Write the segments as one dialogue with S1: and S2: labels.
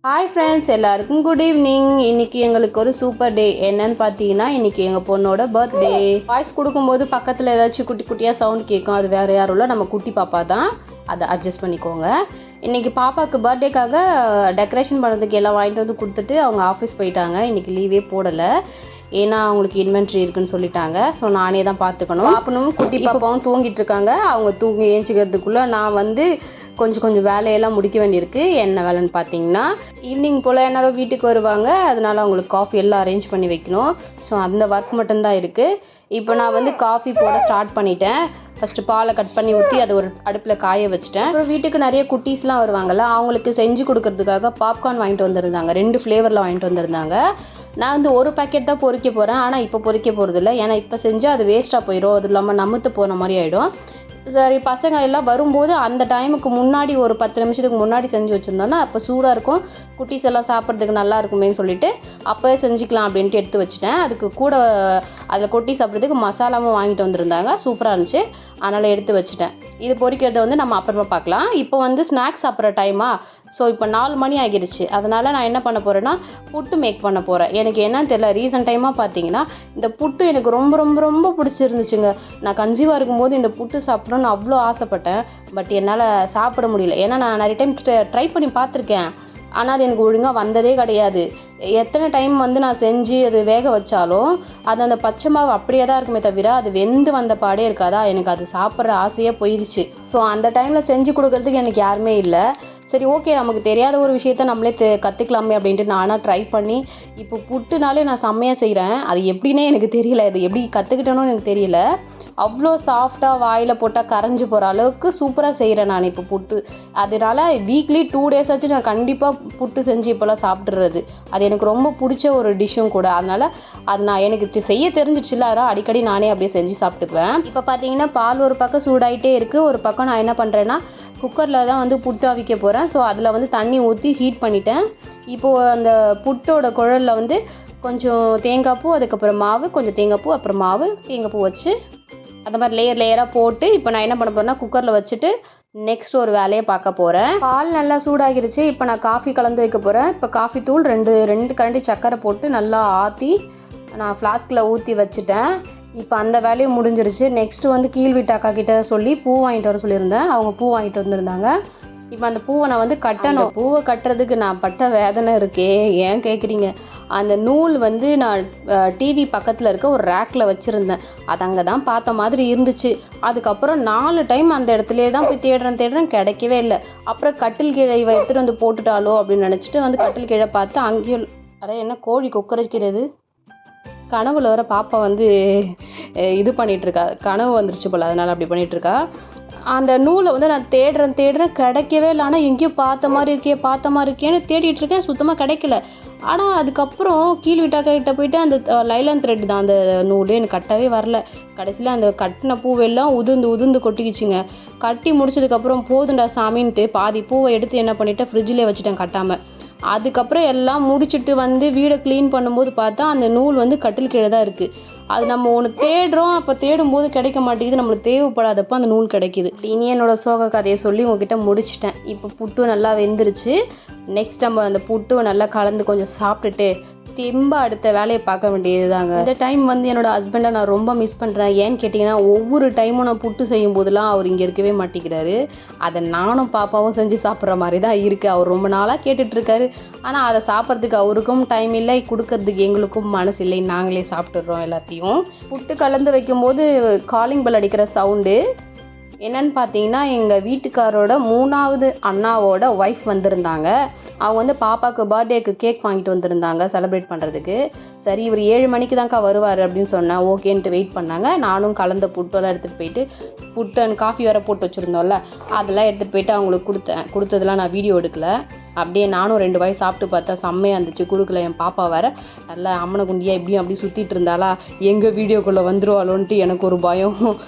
S1: Hi friends, எல்லாருக்கும் good evening. இன்றைக்கி எங்களுக்கு ஒரு சூப்பர் டே. என்னன்னு பார்த்தீங்கன்னா, இன்றைக்கி எங்கள் பொண்ணோட பர்த்டே. வாய்ஸ் கொடுக்கும்போது பக்கத்தில் ஏதாச்சும் குட்டி குட்டியாக சவுண்ட் கேட்கும். அது வேறு யாரும் இல்லை, நம்ம குட்டி பாப்பா தான். அதை அட்ஜஸ்ட் பண்ணிக்கோங்க. இன்றைக்கி பாப்பாவுக்கு பர்த்டேக்காக டெக்கரேஷன் பண்ணுறதுக்கு எல்லாம் வாங்கிட்டு வந்து கொடுத்துட்டு அவங்க ஆஃபீஸ் போயிட்டாங்க. இன்றைக்கி லீவே போடலை, ஏன்னா அவங்களுக்கு இன்வென்ட்ரி இருக்குன்னு சொல்லிட்டாங்க. ஸோ நானே தான் பார்த்துக்கணும். பாப்பனும் குட்டி பாப்பாவும் தூங்கிட்டு இருக்காங்க. அவங்க தூங்கி ஏஞ்சிக்கிறதுக்குள்ளே நான் வந்து கொஞ்சம் வேலையெல்லாம் முடிக்க வேண்டியிருக்கு. என்ன வேலைன்னு பார்த்தீங்கன்னா, ஈவினிங் போல் எல்லாரும் வீட்டுக்கு வருவாங்க. அதனால் அவங்களுக்கு காஃபி எல்லாம் அரேஞ்ச் பண்ணி வைக்கணும். ஸோ அந்த ஒர்க் மட்டும்தான் இருக்குது. இப்போ நான் வந்து காஃபி போட ஸ்டார்ட் பண்ணிட்டேன். ஃபஸ்ட்டு பாலை கட் பண்ணி ஊற்றி அதை ஒரு அடுப்பில் காய வச்சுட்டேன். அப்புறம் வீட்டுக்கு நிறைய குட்டீஸ்லாம் வருவாங்கள்ல, அவங்களுக்கு செஞ்சு கொடுக்கறதுக்காக பாப்கார்ன் வாங்கிட்டு வந்திருந்தாங்க. 2 ஃப்ளேவரில் வாங்கிட்டு வந்திருந்தாங்க. நான் வந்து ஒரு பேக்கெட் தான் பொரிக்க போகிறேன். ஆனால் இப்போ பொரிக்க போகிறதில்ல, ஏன்னா இப்போ செஞ்சால் அது வேஸ்ட்டாக போயிடும். அது இல்லாமல் நமுத்து போன மாதிரி ஆகிடும். சரி, பசங்க எல்லாம் வரும்போது அந்த டைமுக்கு முன்னாடி ஒரு 10 நிமிஷத்துக்கு முன்னாடி செஞ்சு வச்சுருந்தோன்னா அப்போ சூடாக இருக்கும், குட்டீஸ் எல்லாம் சாப்பிட்றதுக்கு நல்லா இருக்குமேன்னு சொல்லிட்டு அப்போவே செஞ்சுக்கலாம் அப்படின்ட்டு எடுத்து வச்சுட்டேன். அதுக்கு கூட அதில் கொட்டி சாப்பிட்றதுக்கு மசாலாவும் வாங்கிட்டு வந்திருந்தாங்க. சூப்பராக இருந்துச்சு, அதனால் எடுத்து வச்சுட்டேன். இது பொரிக்கிறத வந்து நம்ம அப்புறமா பார்க்கலாம். இப்போ வந்து ஸ்நாக்ஸ் சாப்பிட்ற டைமா. ஸோ இப்போ 4 மணி ஆகிடுச்சு. அதனால் நான் என்ன பண்ண போகிறேன்னா, புட்டு மேக் பண்ண போகிறேன். எனக்கு என்னன்னு தெரியல, ரீசன்ட் டைமாக பார்த்தீங்கன்னா இந்த புட்டு எனக்கு ரொம்ப ரொம்ப ரொம்ப பிடிச்சிருந்துச்சுங்க. நான் கன்சீவாக இருக்கும்போது இந்த புட்டு சாப்பிட்ணுன்னு அவ்வளோ ஆசைப்பட்டேன். பட் என்னால் சாப்பிட முடியல. ஏன்னா நான் நிறைய டைம் ட்ரை பண்ணி பார்த்துருக்கேன், ஆனால் அது எனக்கு ஒழுங்காக வந்ததே கிடையாது. எத்தனை டைம் வந்து நான் செஞ்சு அது வேக வச்சாலும் அது அந்த பச்சை மாவு அப்படியே தான் இருக்குமே தவிர அது வெந்து வந்த பாடே இருக்காதா. எனக்கு அது சாப்பிட்ற ஆசையே போயிடுச்சு. ஸோ அந்த டைமில் செஞ்சு கொடுக்கறதுக்கு எனக்கு யாருமே இல்லை. சரி, ஓகே, நமக்கு தெரியாத ஒரு விஷயத்த நம்மளே கற்றுக்கலாமே அப்படின்ட்டு நானாக ட்ரை பண்ணி இப்போ புட்டுனாலே நான் செம்மையாக செய்கிறேன். அது எப்படின்னே எனக்கு தெரியல, அது எப்படி கற்றுக்கிட்டேன்னு எனக்கு தெரியல. அவ்வளோ சாஃப்டாக வாயில் போட்டால் கரைஞ்சி போகிற அளவுக்கு சூப்பராக செய்கிறேன் நான் இப்போ புட்டு. அதனால் வீக்லி 2 days ஆச்சு நான் கண்டிப்பாக புட்டு செஞ்சு இப்போலாம் சாப்பிட்றது. அது எனக்கு ரொம்ப பிடிச்ச ஒரு டிஷ்ஷும் கூட. அதனால் அது நான் எனக்கு செய்ய தெரிஞ்சிடுச்சுல, அதனால் அடிக்கடி நானே அப்படியே செஞ்சு சாப்பிட்டுக்குவேன். இப்போ பார்த்தீங்கன்னா பால் ஒரு பக்கம் சூடாகிட்டே இருக்குது. ஒரு பக்கம் நான் என்ன பண்ணுறேன்னா, குக்கரில் தான் வந்து புட்டு அவிக்க போகிறேன். ஸோ அதில் வந்து தண்ணி ஊற்றி ஹீட் பண்ணிட்டேன். இப்போது அந்த புட்டோட குழலில் வந்து கொஞ்சம் தேங்காய் பூ, அதுக்கப்புறம் மாவு, கொஞ்சம் தேங்காய் பூ, அப்புறம் மாவு, தேங்காய் பூ வச்சு அந்த மாதிரி லேயராக போட்டு இப்போ நான் என்ன பண்ண போகிறேன்னா குக்கரில் வச்சுட்டு நெக்ஸ்ட் ஒரு வேலையை பார்க்க போகிறேன். பால் நல்லா சூடாகிருச்சு. இப்போ நான் காஃபி கலந்து வைக்க போகிறேன். இப்போ காஃபி தூள் 2 கரண்டி சர்க்கரை போட்டு நல்லா ஆற்றி நான் ஃப்ளாஸ்கில் ஊற்றி வச்சுட்டேன். இப்போ அந்த வேலையும் முடிஞ்சிருச்சு. நெக்ஸ்ட்டு வந்து கீழ்வீட்டு அக்கா கிட்ட சொல்லி பூ வாங்கிட்டு வர சொல்லியிருந்தேன். அவங்க பூ வாங்கிட்டு வந்திருந்தாங்க. இப்போ அந்த பூவை நான் வந்து கட்டணும். பூவை கட்டுறதுக்கு நான் பட்ட வேதனை இருக்கே, ஏன் கேட்குறீங்க. அந்த நூல் வந்து நான் டிவி பக்கத்தில் இருக்க ஒரு ரேக்கில் வச்சுருந்தேன். அது அங்கே தான் பார்த்த மாதிரி இருந்துச்சு. அதுக்கப்புறம் 4 டைம் அந்த இடத்துலே தான் போய் தேடுறேன், கிடைக்கவே இல்லை. அப்புறம் கட்டில் கீழே எடுத்துகிட்டு வந்து போட்டுட்டாலோ அப்படின்னு நினச்சிட்டு வந்து கட்டில் கீழே பார்த்து அங்கேயும் என்ன கோழி கொக்கரைக்கிறது. கனவுல வர பாப்பா வந்து இது பண்ணிகிட்ருக்கா, கனவு வந்துருச்சு போல், அதனால் அப்படி பண்ணிகிட்ருக்கா. அந்த நூலை வந்து நான் தேடுறேன், கிடைக்கவே இல்லை. ஆனால் எங்கேயும் பார்த்த மாதிரி இருக்கேன்னு தேடிட்டுருக்கேன், சுத்தமாக கிடைக்கல. ஆனால் அதுக்கப்புறம் கீழ்விட்டாக்கிட்ட போயிட்டு அந்த லைலான் த்ரெட் தான் அந்த நூல், எனக்கு கட்டவே வரல. கடைசியில் அந்த கட்டின பூவெல்லாம் உதிர்ந்து கொட்டிக்கிச்சுங்க. கட்டி முடிச்சதுக்கப்புறம் போதுண்டா சாமின்ட்டு பாதி பூவை எடுத்து என்ன பண்ணிவிட்டேன், ஃப்ரிட்ஜிலே வச்சுட்டேன் கட்டாமல். அதுக்கப்புறம் எல்லாம் முடிச்சுட்டு வந்து வீடை க்ளீன் பண்ணும்போது பார்த்தா அந்த நூல் வந்து கட்டில் கீழே தான் இருக்குது. அது நம்ம ஒன்று தேடுறோம், அப்போ தேடும்போது கிடைக்க மாட்டேங்குது, நம்மளுக்கு தேவைப்படாதப்போ அந்த நூல் கிடைக்கிது. இனி என்னோட சோக கதையை சொல்லி உங்ககிட்ட முடிச்சிட்டேன். இப்போ புட்டு நல்லா வெந்துருச்சு. நெக்ஸ்ட் நம்ம அந்த புட்டு நல்லா கலந்து கொஞ்சம் சாப்பிட்டுட்டு திரும்ப அடுத்த வேலையை பார்க்க வேண்டியது தாங்க. இந்த டைம் வந்து என்னோடய ஹஸ்பண்டை நான் ரொம்ப மிஸ் பண்ணுறேன். ஏன்னு கேட்டிங்கன்னா, ஒவ்வொரு டைமும் நான் புட்டு செய்யும் போதெல்லாம் அவர் இங்கே இருக்கவே மாட்டேங்கிறாரு. அதை நானும் பாப்பாவும் செஞ்சு சாப்பிட்ற மாதிரி தான் இருக்குது. அவர் ரொம்ப நாளாக கேட்டுட்ருக்காரு. ஆனால் அதை சாப்பிட்றதுக்கு அவருக்கும் டைம் இல்லை, கொடுக்கறதுக்கு எங்களுக்கும் மனசு இல்லை. நாங்களே சாப்பிட்டுடுறோம் எல்லாத்தையும். புட்டு கலந்து வைக்கும்போது காலிங் பெல் அடிக்கிற சவுண்டு என்னன்னு பார்த்தீங்கன்னா, எங்கள் வீட்டுக்காரோட 3வது அண்ணாவோட ஒய்ஃப் வந்திருந்தாங்க. அவங்க வந்து பாப்பாவுக்கு பர்த்டேக்கு கேக் வாங்கிட்டு வந்திருந்தாங்க செலிப்ரேட் பண்ணுறதுக்கு. சரி, இவர் 7 மணிக்கு தான்க்கா வருவார் அப்படின்னு சொன்னேன். ஓகேன்ட்டு வெயிட் பண்ணாங்க. நானும் கலந்த புட்டெல்லாம் எடுத்துகிட்டு போயிட்டு, புட்டு அண்ட் காஃபி வேறு போட்டு வச்சுருந்தோம்ல, அதெல்லாம் எடுத்துகிட்டு போயிட்டு அவங்களுக்கு கொடுத்ததெல்லாம் நான் வீடியோ எடுக்கலை. அப்படியே நானும் 2 வாய் சாப்பிட்டு பார்த்தேன், செம்மையாக இருந்துச்சு. குறுக்கில் என் பாப்பா வேறு நல்லா அம்மனை குண்டியாக இப்படியும் அப்படி சுற்றிட்டு இருந்தாலா, எங்கள் வீடியோக்குள்ளே வந்துருவாளோன்ட்டு எனக்கு ஒரு பயம்.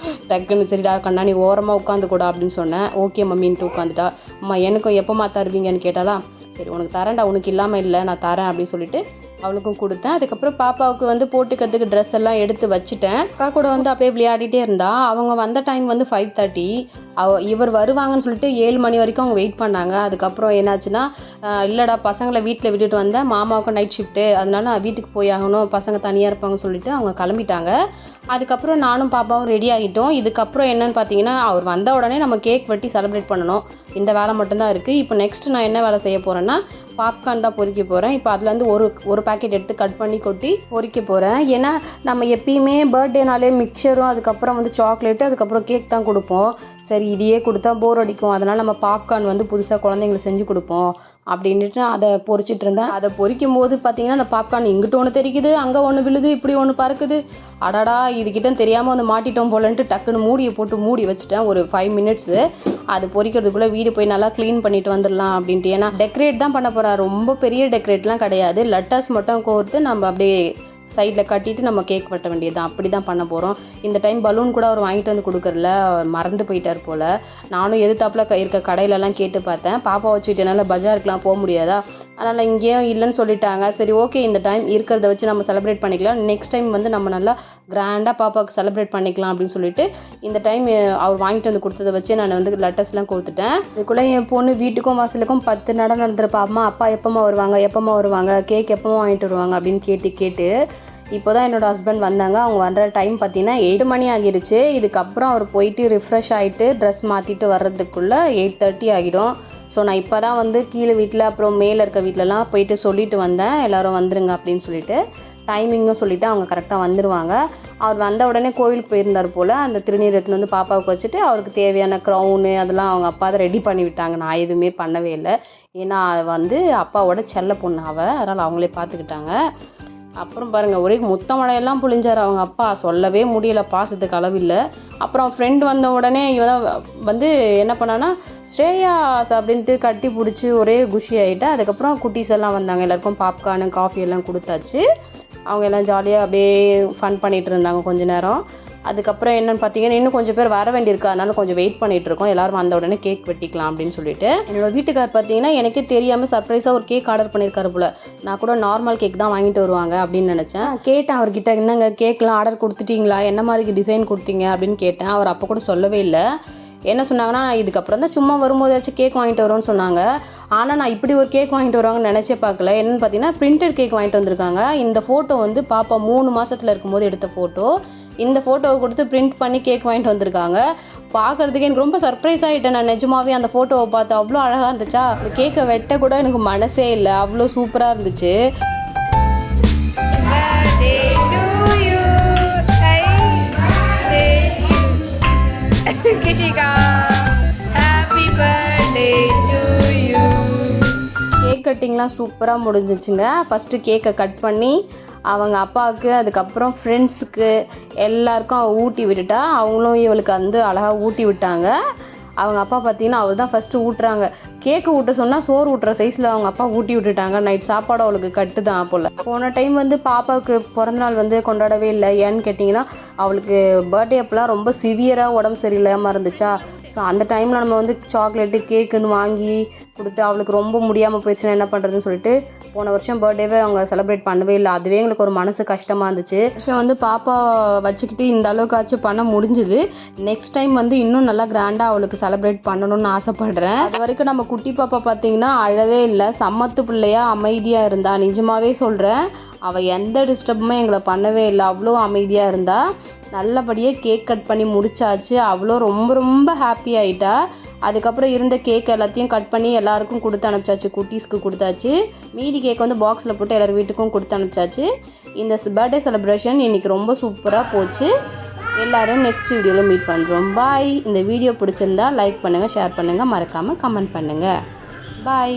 S1: டக்குன்னு சரிடா கண்ணாடி ஓரமாக உட்காந்துக்கூடா அப்படின்னு சொன்னேன். ஓகே மம்மின்ட்டு உட்காந்துட்டா. அம்மா எனக்கும் எப்போம்மா தருவீங்கன்னு கேட்டாலா, சரி உனக்கு தரேன்டா, உனக்கு இல்லாமல் இல்லை, நான் தரேன் அப்படின்னு சொல்லிட்டு அவளுக்கும் கொடுத்தேன். அதுக்கப்புறம் பாப்பாவுக்கு வந்து போட்டுக்கிறதுக்கு ட்ரெஸ் எல்லாம் எடுத்து வச்சுட்டேன். அக்கா கூட வந்து அப்படியே விளையாடிட்டே இருந்தா. அவங்க வந்த டைம் வந்து 5:30. இவர் வருவாங்கன்னு சொல்லிட்டு 7 மணி வரைக்கும் அவங்க வெயிட் பண்ணாங்க. அதுக்கப்புறம் என்னாச்சுன்னா, இல்லைடா பசங்களை வீட்டில் விட்டுட்டு வந்தேன், மாமாவுக்கும் நைட் ஷிஃப்ட்டு, அதனால நான் வீட்டுக்கு போய் ஆகணும், பசங்க தனியாக இருப்பாங்கன்னு சொல்லிட்டு அவங்க கிளம்பிட்டாங்க. அதுக்கப்புறம் நானும் பாப்பாவும் ரெடி ஆகிட்டோம். இதுக்கப்புறம் என்னென்னு பார்த்தீங்கன்னா, அவர் வந்த உடனே நம்ம கேக் வெட்டி செலிப்ரேட் பண்ணணும். இந்த வேலை மட்டும்தான் இருக்குது. இப்போ நெக்ஸ்ட்டு நான் என்ன வேலை செய்ய போகிறேன்னா, பாப்கார்ன் தான் பொரிக்க போகிறேன். இப்போ அதுலேருந்து ஒரு பேக்கெட் எடுத்து கட் பண்ணி கொட்டி பொரிக்க போகிறேன். ஏன்னா நம்ம எப்பயுமே பர்த்டேனாலே மிக்சரும் அதுக்கப்புறம் வந்து சாக்லேட்டு அதுக்கப்புறம் கேக் தான் கொடுப்போம். சரி இதையே கொடுத்தா போர் அடிக்கும், அதனால் நம்ம பாப்கார்ன் வந்து புதுசாக குழந்தைங்களுக்கு செஞ்சு கொடுப்போம் அப்படின்ட்டு அதை பொரிச்சிட்டு இருந்தேன். அதை பொரிக்கும் போது பார்த்தீங்கன்னா அந்த பாப்கார்ன் இங்கிட்ட ஒன்று தெரிக்குது, அங்கே ஒன்று விழுது, இப்படி ஒன்று பறக்குது. அடாடா இதுக்கிட்ட தெரியாமல் வந்து மாட்டிட்டோம் போலன்ட்டு டக்குன்னு மூடியை போட்டு மூடி வச்சுட்டேன் ஒரு 5 மினிட்ஸு. அது பொரிக்கிறதுக்குள்ளே வீடு போய் நல்லா க்ளீன் பண்ணிட்டு வந்துடலாம் அப்படின்ட்டு. ஏன்னா டெக்கரேட் தான் பண்ண போகிறேன், ரொம்ப பெரிய டெக்கரேட்லாம் கிடையாது. லெட்டர்ஸ் மட்டும் கோர்த்து நம்ம அப்படியே சைடில் கட்டிட்டு நம்ம கேக் வெட்ட வேண்டியது தான். அப்படி தான் பண்ண போகிறோம். இந்த டைம் பலூன் கூட அவர் வாங்கிட்டு வந்து கொடுக்குறல, மறந்து போயிட்டார் போல். நானும் எதிர்த்தாப்புல இருக்க கடையிலலாம் கேட்டு பார்த்தேன். பாப்பா வச்சுக்கிட்டு என்னால் பஜாருக்குலாம் போக முடியாதா, அதனால் இங்கேயும் இல்லைன்னு சொல்லிட்டாங்க. சரி ஓகே, இந்த டைம் இருக்கிறத வச்சு நம்ம செலிப்ரேட் பண்ணிக்கலாம், நெக்ஸ்ட் டைம் வந்து நம்ம நல்லா கிராண்டாக பாப்பாவுக்கு செலிப்ரேட் பண்ணிக்கலாம் அப்படின்னு சொல்லிட்டு இந்த டைம் அவர் வாங்கிட்டு வந்து கொடுத்ததை வச்சு நான் வந்து லெட்டர்ஸ்லாம் கொடுத்துட்டேன். இதுக்குள்ளே என் பொண்ணு வீட்டுக்கும் வாசலுக்கும் 10 நடம் நடந்துருப்பா. அம்மா எப்போம்மா வருவாங்க, கேக் எப்போம்மா வாங்கிட்டு வருவாங்க அப்படின்னு கேட்டு இப்போ தான் என்னோடய ஹஸ்பண்ட் வந்தாங்க. அவங்க வர்ற டைம் பார்த்தீங்கன்னா 8 மணி ஆகிடுச்சு. இதுக்கப்புறம் அவர் போயிட்டு ரிஃப்ரெஷ் ஆகிட்டு ட்ரெஸ் மாற்றிட்டு வர்றதுக்குள்ளே 8:30 ஆகிடும். ஸோ நான் இப்போ தான் வந்து கீழே வீட்டில் அப்புறம் மேலே இருக்க வீட்டிலலாம் போயிட்டு சொல்லிட்டு வந்தேன், எல்லோரும் வந்துருங்க அப்படின்னு சொல்லிட்டு. டைமிங்கும் சொல்லிவிட்டு அவங்க கரெக்டாக வந்துடுவாங்க. அவர் வந்த உடனே கோவிலுக்கு போயிருந்தார் போல். அந்த திருநீரத்தில் வந்து பாப்பாவுக்கு வச்சுட்டு அவருக்கு தேவையான க்ரௌனு அதெல்லாம் அவங்க அப்பா தான் ரெடி பண்ணி விட்டாங்க. நான் எதுவுமே பண்ணவே இல்லை. ஏன்னா வந்து அப்பாவோட செல்ல பொண்ணு அதனால் அவங்களே பார்த்துக்கிட்டாங்க. அப்புறம் பாருங்கள், ஒரே முத்தமழையெல்லாம் புழிஞ்சார் அவங்க அப்பா, சொல்லவே முடியலை, பாசத்துக்கு அளவில்லை. அப்புறம் ஃப்ரெண்டு வந்த உடனே இவன் வந்து என்ன பண்ணான்னா ஸ்ரேயாஸ் அப்படின்ட்டு கட்டி பிடிச்சி ஒரே குஷி ஆகிட்டா. அதுக்கப்புறம் குட்டீஸ் எல்லாம் வந்தாங்க, எல்லாருக்கும் பாப்கார்னு காஃபி எல்லாம் கொடுத்தாச்சு. அவங்க எல்லாம் ஜாலியாக அப்படியே ஃபன் பண்ணிகிட்டு இருந்தாங்க கொஞ்ச நேரம். அதுக்கப்புறம் என்னென்னு பார்த்தீங்கன்னா இன்னும் கொஞ்சம் பேர் வர வேண்டியிருக்கு, அதனால கொஞ்சம் வெயிட் பண்ணிகிட்ருக்கோம். எல்லோரும் வந்த உடனே கேக் வெட்டிக்கலாம் அப்படின்னு சொல்லிட்டு. என்னோடய வீட்டுக்கார் பார்த்தீங்கன்னா எனக்கே தெரியாமல் சர்ப்ரைஸாக ஒரு கேக் ஆர்டர் பண்ணியிருக்காரு போல். நான் கூட நார்மல் கேக் தான் வாங்கிட்டு வருவாங்க அப்படின்னு நினச்சேன். கேட்டேன் அவர்கிட்ட, என்னங்க கேக்லாம் ஆர்டர் கொடுத்துட்டிங்களா, என்ன மாதிரி டிசைன் கொடுத்தீங்க அப்படின்னு கேட்டேன். அவர் அப்போ கூட சொல்லவே இல்லை. என்ன சொன்னாங்கன்னா, இதுக்கப்புறம் தான் சும்மா வரும்போதாச்சும் கேக் வாங்கிட்டு வரோன்னு சொன்னாங்க. ஆனால் நான் இப்படி ஒரு கேக் வாங்கிட்டு வருவாங்கன்னு நினச்சே பார்க்கல. என்னென்னு பார்த்தீங்கன்னா பிரிண்டட் கேக் வாங்கிட்டு வந்திருக்காங்க. இந்த ஃபோட்டோ வந்து பாப்பா 3 மாதத்தில் இருக்கும்போது எடுத்த ஃபோட்டோ. இந்த ஃபோட்டோவை கொடுத்து பிரிண்ட் பண்ணி கேக் வாங்கிட்டு வந்திருக்காங்க. பார்க்குறதுக்கு எனக்கு ரொம்ப சர்ப்ரைஸ் ஆகிட்டேன். நான் நிஜமாவே அந்த ஃபோட்டோவை பார்த்து அவ்வளோ அழகாக இருந்துச்சா, அந்த கேக்கை வெட்ட கூட எனக்கு மனசே இல்லை, அவ்வளோ சூப்பராக இருந்துச்சு. கேக் கட்டிங்லாம் சூப்பராக முடிஞ்சிச்சுங்க. ஃபஸ்ட்டு கேக்கை கட் பண்ணி அவங்க அப்பாவுக்கு அதுக்கப்புறம் ஃப்ரெண்ட்ஸுக்கு எல்லாருக்கும் ஊட்டி விட்டுட்டா. அவங்களும் இவளுக்கு வந்து அழகாக ஊட்டி விட்டாங்க. அவங்க அப்பா பார்த்தீங்கன்னா அவர் தான் ஃபஸ்ட்டு ஊட்டுறாங்க. கேக்கு ஊட்ட சொன்னால் சோறு ஊட்டுற சைஸில் அவங்க அப்பா ஊட்டி விட்டுட்டாங்க. நைட் சாப்பாடு அவளுக்கு கட்டு தான் போல். போன டைம் வந்து பாப்பாவுக்கு பிறந்தநாள் வந்து கொண்டாடவே இல்லை. ஏன்னு கேட்டிங்கன்னா அவளுக்கு பர்த்டே அப்போலாம் ரொம்ப சிவியராக உடம்பு சரியில்லாமல் இருந்துச்சா. ஸோ அந்த டைமில் நம்ம வந்து சாக்லேட்டு கேக்குன்னு வாங்கி கொடுத்து அவளுக்கு ரொம்ப முடியாமல் போயிடுச்சுன்னா என்ன பண்ணுறதுன்னு சொல்லிட்டு போன வருஷம் பர்த்டேவே அவங்க செலிப்ரேட் பண்ணவே இல்லை. அதுவே எங்களுக்கு ஒரு மனசு கஷ்டமாக இருந்துச்சு. வருஷம் வந்து பாப்பா வச்சுக்கிட்டு இந்த அளவுக்காச்சும் பண்ண முடிஞ்சுது. நெக்ஸ்ட் டைம் வந்து இன்னும் நல்லா கிராண்டாக அவளுக்கு செலிப்ரேட் பண்ணணும்னு ஆசைப்படுறேன். அது வரைக்கும் நம்ம குட்டி பாப்பா பார்த்தீங்கன்னா அழவே இல்லை, சம்மத்து பிள்ளையாக அமைதியாக இருந்தா. நிஜமாகவே சொல்கிறேன், அவள் எந்த டிஸ்டர்புமே எங்களை பண்ணவே இல்லை, அவ்வளோ அமைதியாக இருந்தா. நல்லபடியாக கேக் கட் பண்ணி முடிச்சாச்சு. அவ்வளோ ரொம்ப ரொம்ப ஹாப்பி ஆகிட்டா. அதுக்கப்புறம் இருந்த கேக் எல்லாத்தையும் கட் பண்ணி எல்லாருக்கும் கொடுத்து அனுப்பிச்சாச்சு. குட்டீஸ்க்கு கொடுத்தாச்சு. மீதி கேக் வந்து பாக்ஸில் போட்டு எல்லார் வீட்டுக்கும் கொடுத்து அனுப்பிச்சாச்சு. இந்த பர்த்டே செலிப்ரேஷன் இன்றைக்கி ரொம்ப சூப்பராக போச்சு. எல்லோரும் நெக்ஸ்ட் வீடியோவில் மீட் பண்ணுறோம். பாய். இந்த வீடியோ பிடிச்சிருந்தா லைக் பண்ணுங்கள், ஷேர் பண்ணுங்கள், மறக்காமல் கமெண்ட் பண்ணுங்கள். பாய்.